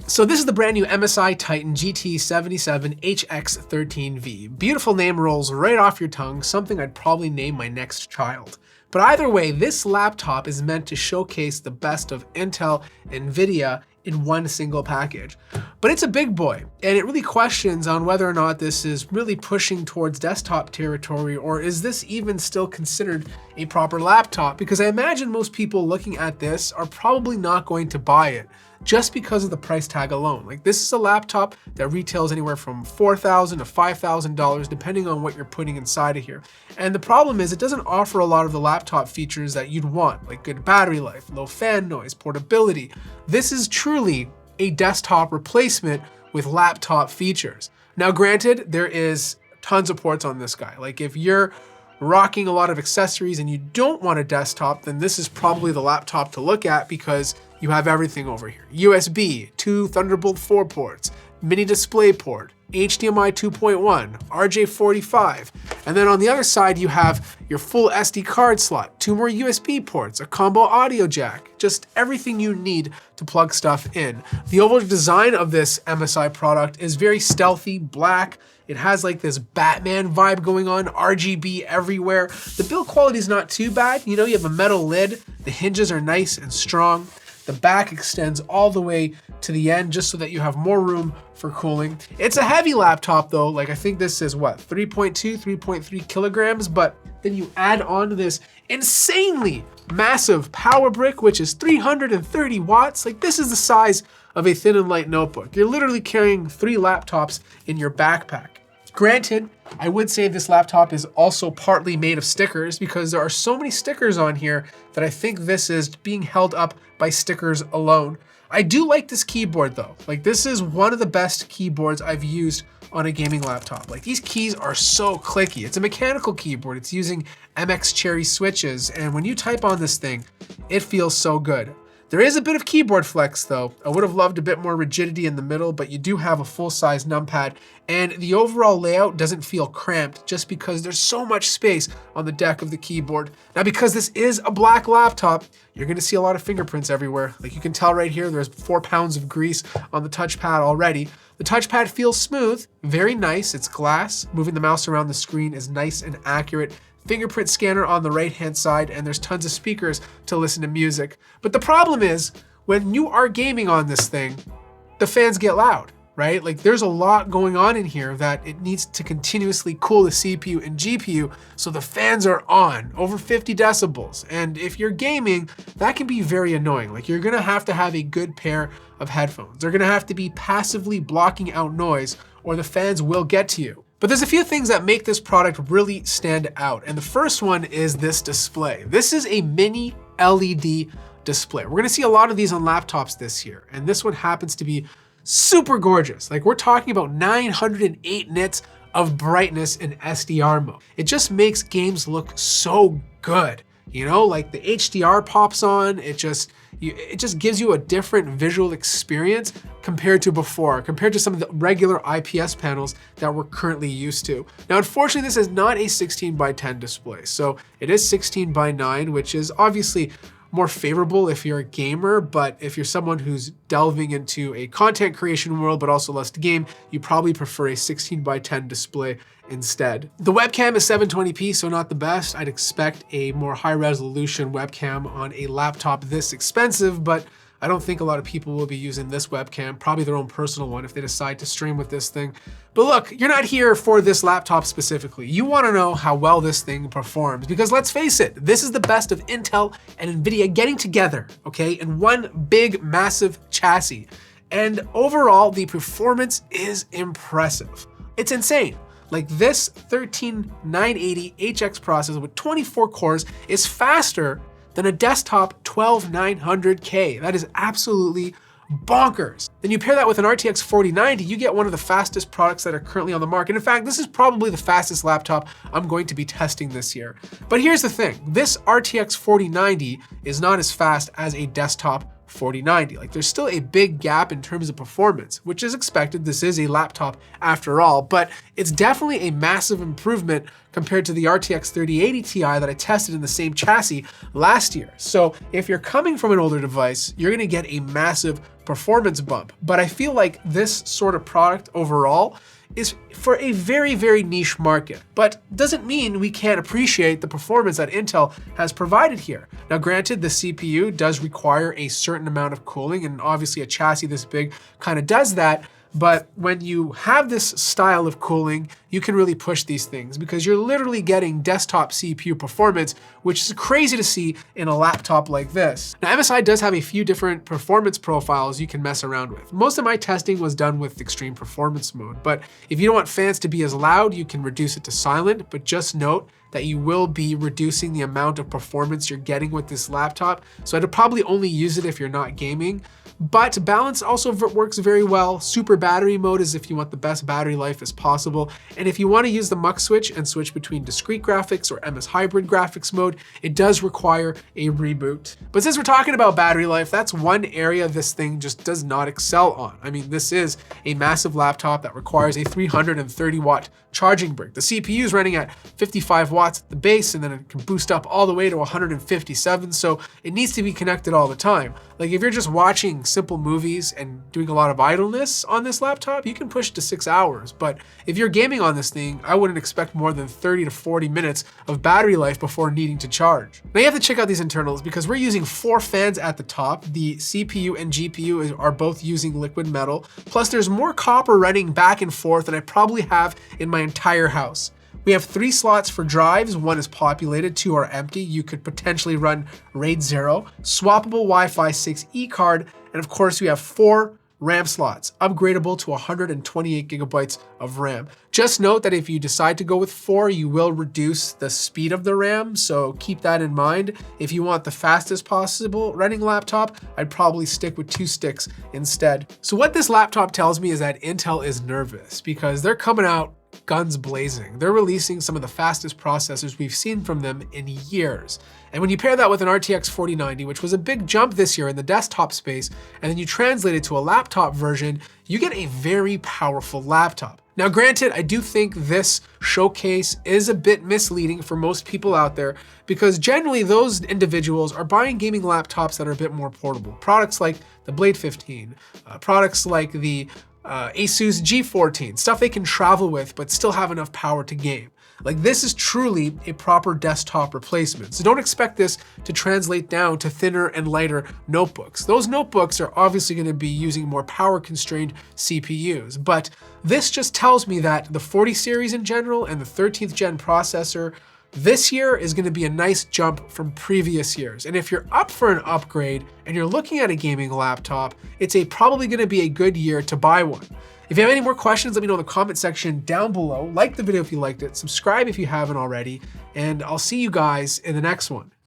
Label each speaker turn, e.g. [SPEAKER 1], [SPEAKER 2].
[SPEAKER 1] So this is the brand new MSI Titan GT77 HX13V. Beautiful name, rolls right off your tongue, something I'd probably name my next child. But either way, this laptop is meant to showcase the best of Intel and Nvidia in one single package. But it's a big boy, and it really questions on whether or not this is really pushing towards desktop territory, or is this even still considered a proper laptop? Because I imagine most people looking at this are probably not going to buy it just because of the price tag alone. Like, this is a laptop that retails anywhere from $4,000 to $5,000 depending on what you're putting inside of here. And the problem is it doesn't offer a lot of the laptop features that you'd want, like good battery life, low fan noise, portability. This is truly a desktop replacement with laptop features. Now granted, there is tons of ports on this guy. Like, if you're rocking a lot of accessories and you don't want a desktop, then this is probably the laptop to look at because you have everything over here. USB, 2 Thunderbolt 4 ports, mini display port, HDMI 2.1, RJ45, and then on the other side you have your full SD card slot, 2 more USB ports, a combo audio jack, just everything you need to plug stuff in. The overall design of this MSI product is very stealthy, black. It has like this Batman vibe going on, RGB everywhere. The build quality is not too bad. You know, you have a metal lid, the hinges are nice and strong. The back extends all the way to the end just so that you have more room for cooling. It's a heavy laptop though. Like, I think this is what, 3.2, 3.3 kilograms, but then you add on to this insanely massive power brick, which is 330 watts. Like, this is the size of a thin and light notebook. You're literally carrying 3 laptops in your backpack. Granted, I would say this laptop is also partly made of stickers because there are so many stickers on here that I think this is being held up by stickers alone. I do like this keyboard though. Like, this is one of the best keyboards I've used on a gaming laptop. Like, these keys are so clicky. It's a mechanical keyboard. It's using MX Cherry switches, and when you type on this thing, it feels so good. There is a bit of keyboard flex though. I would have loved a bit more rigidity in the middle, but you do have a full-size numpad, and the overall layout doesn't feel cramped just because there's so much space on the deck of the keyboard. Now, because this is a black laptop, you're gonna see a lot of fingerprints everywhere. Like, you can tell right here, there's 4 pounds of grease on the touchpad already. The touchpad feels smooth, very nice. It's glass. Moving the mouse around the screen is nice and accurate. Fingerprint scanner on the right-hand side, and there's tons of speakers to listen to music. But the problem is, when you are gaming on this thing, the fans get loud, right? Like, there's a lot going on in here that it needs to continuously cool the CPU and GPU, so the fans are on, over 50 decibels. And if you're gaming, that can be very annoying. Like, you're gonna have to have a good pair of headphones. They're gonna have to be passively blocking out noise, or the fans will get to you. But there's a few things that make this product really stand out, and the first one is this display. This is a mini LED display. We're gonna see a lot of these on laptops this year, and this one happens to be super gorgeous. Like, we're talking about 908 nits of brightness in SDR mode. It just makes games look so good. You know, like the HDR pops on, it just gives you a different visual experience compared to before, compared to some of the regular IPS panels that we're currently used to. Now, unfortunately, this is not a 16:10 display. So it is 16:9, which is obviously more favorable if you're a gamer, but if you're someone who's delving into a content creation world but also loves to game, you probably prefer a 16:10 display instead. The webcam is 720p, so not the best. I'd expect a more high resolution webcam on a laptop this expensive, but I don't think a lot of people will be using this webcam, probably their own personal one if they decide to stream with this thing. But look, you're not here for this laptop specifically. You wanna know how well this thing performs, because let's face it, this is the best of Intel and Nvidia getting together, okay, in one big, massive chassis. And overall, the performance is impressive. It's insane. Like, this 13980HX processor with 24 cores is faster than a desktop 12900K. That is absolutely bonkers. Then you pair that with an RTX 4090, you get one of the fastest products that are currently on the market. In fact, this is probably the fastest laptop I'm going to be testing this year. But here's the thing, this RTX 4090 is not as fast as a desktop 4090. Like, there's still a big gap in terms of performance, which is expected. This is a laptop after all, but it's definitely a massive improvement compared to the RTX 3080 Ti that I tested in the same chassis last year. So if you're coming from an older device, you're gonna get a massive performance bump. But I feel like this sort of product overall is for a very, very niche market, but doesn't mean we can't appreciate the performance that Intel has provided here. Now, granted, the CPU does require a certain amount of cooling, and obviously a chassis this big kind of does that. But when you have this style of cooling, you can really push these things because you're literally getting desktop CPU performance, which is crazy to see in a laptop like this. Now, MSI does have a few different performance profiles you can mess around with. Most of my testing was done with extreme performance mode, but if you don't want fans to be as loud, you can reduce it to silent, but just note that you will be reducing the amount of performance you're getting with this laptop. So I'd probably only use it if you're not gaming. But balance also works very well. Super battery mode is if you want the best battery life as possible. And if you want to use the mux switch and switch between discrete graphics or MS hybrid graphics mode, it does require a reboot. But since we're talking about battery life, that's one area this thing just does not excel on. I mean, this is a massive laptop that requires a 330 watt charging brick. The CPU is running at 55 watts at the base, and then it can boost up all the way to 157. So it needs to be connected all the time. Like if you're just watching simple movies and doing a lot of idleness on this laptop, you can push to 6 hours. But if you're gaming on this thing, I wouldn't expect more than 30 to 40 minutes of battery life before needing to charge. Now you have to check out these internals because we're using 4 fans at the top. The CPU and GPU are both using liquid metal. Plus there's more copper running back and forth than I probably have in my entire house. We have 3 slots for drives, 1 is populated, 2 are empty. You could potentially run RAID 0, swappable Wi-Fi 6E card, and of course we have 4 RAM slots, upgradable to 128 gigabytes of RAM. Just note that if you decide to go with 4, you will reduce the speed of the RAM, so keep that in mind. If you want the fastest possible running laptop, I'd probably stick with 2 sticks instead. So what this laptop tells me is that Intel is nervous because they're coming out guns blazing. They're releasing some of the fastest processors we've seen from them in years. And when you pair that with an RTX 4090, which was a big jump this year in the desktop space, and then you translate it to a laptop version, you get a very powerful laptop. Now granted, I do think this showcase is a bit misleading for most people out there because generally those individuals are buying gaming laptops that are a bit more portable. Products like the Blade 15, products like the Asus G14, stuff they can travel with but still have enough power to game. Like this is truly a proper desktop replacement. So don't expect this to translate down to thinner and lighter notebooks. Those notebooks are obviously going to be using more power constrained CPUs, but this just tells me that the 40 series in general and the 13th gen processor this year is going to be a nice jump from previous years. And if you're up for an upgrade and you're looking at a gaming laptop, it's probably going to be a good year to buy one. If you have any more questions, let me know in the comment section down below. Like the video if you liked it, subscribe if you haven't already, and I'll see you guys in the next one.